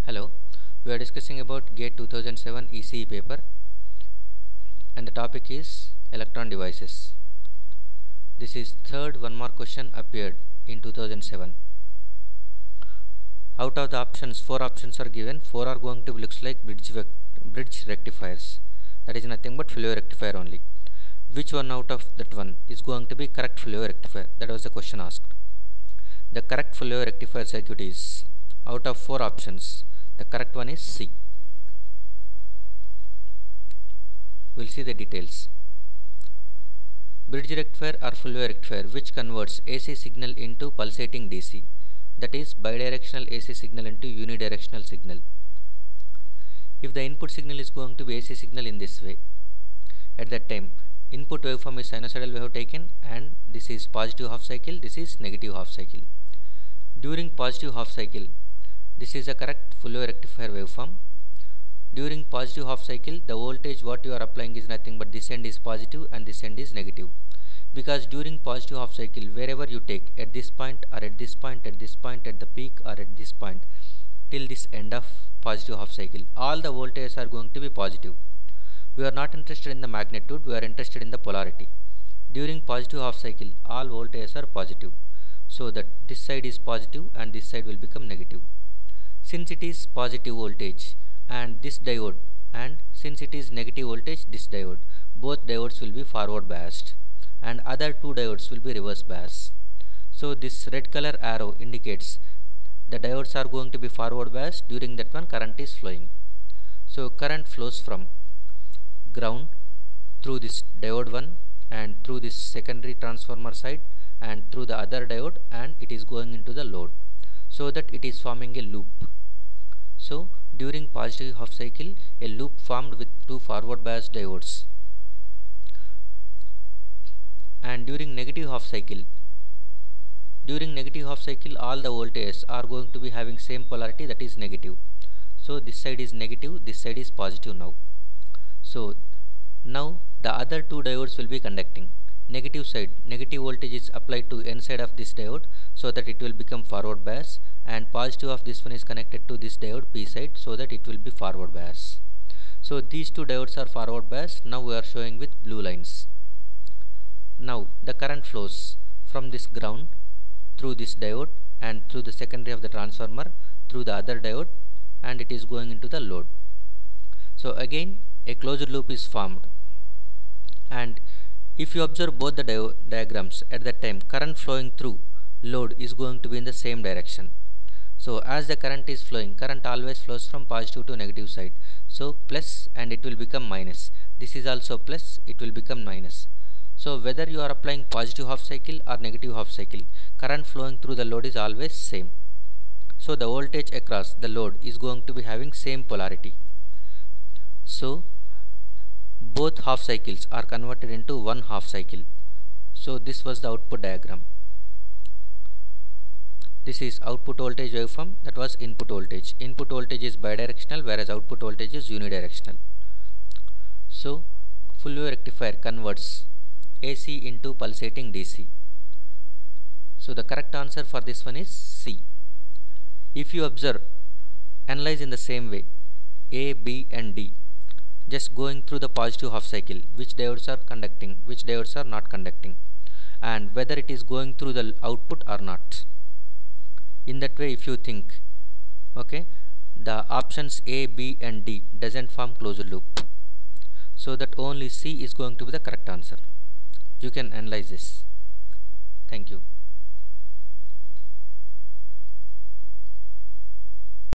Hello, we are discussing about GATE 2007 ECE paper and the topic is electron devices. This is third one mark question appeared in 2007. Out of the options, 4 options are given. 4 are going to be looks like bridge rectifiers. That is nothing but FLIO rectifier only. Which one out of that one is going to be correct FLIO rectifier? That was the question asked. The correct FLIO rectifier circuit is, out of 4 options, the correct one is C. We'll see the details. Bridge rectifier or FLIO rectifier which converts AC signal into pulsating DC, that is bidirectional AC signal into unidirectional signal. If the input signal is going to be AC signal in this way, at that time input waveform is sinusoidal we have taken, and this is positive half cycle, this is negative half cycle. During positive half cycle, this is a correct FLIO rectifier waveform. During positive half cycle, the voltage what you are applying is nothing but this end is positive and this end is negative. Because during positive half cycle, wherever you take, at this point or at this point, at this point, at the peak or at this point, till this end of positive half cycle, all the voltages are going to be positive. We are not interested in the magnitude, we are interested in the polarity. During positive half cycle, all voltages are positive. So that this side is positive and this side will become negative. Since it is positive voltage and this diode, and since it is negative voltage this diode, both diodes will be forward biased and other two diodes will be reverse biased. So this red color arrow indicates the diodes are going to be forward biased. During that one current is flowing. So current flows from ground through this diode 1 and through this secondary transformer side and through the other diode, and it is going into the load, so that it is forming a loop. So during positive half cycle, a loop formed with two forward biased diodes, and during negative half cycle, all the voltages are going to be having same polarity, that is negative. So this side is negative, this side is positive now. So now the other two diodes will be conducting. Negative side, negative voltage is applied to N side of this diode, so that it will become forward bias, and positive of this one is connected to this diode P side, so that it will be forward bias. So these two diodes are forward bias. Now we are showing with blue lines. Now the current flows from this ground through this diode and through the secondary of the transformer through the other diode, and it is going into the load. So again a closed loop is formed, and if you observe both the diagrams, at that time current flowing through load is going to be in the same direction. So as the current is flowing, current always flows from positive to negative side. So plus, and it will become minus. This is also plus, it will become minus. So whether you are applying positive half cycle or negative half cycle, current flowing through the load is always same. So the voltage across the load is going to be having same polarity. So both half cycles are converted into one half cycle. So this was the output diagram. This is output voltage waveform, that was input voltage. Input voltage is bidirectional, whereas output voltage is unidirectional. So FLIO rectifier converts AC into pulsating DC. So the correct answer for this one is C. If you observe, analyze in the same way, A, B and D, just going through the positive half cycle, which diodes are conducting, which diodes are not conducting, and whether it is going through the output or not. In that way, if you think, okay, the options A, B and D doesn't form closed loop, so that only C is going to be the correct answer. You can analyze this. Thank you.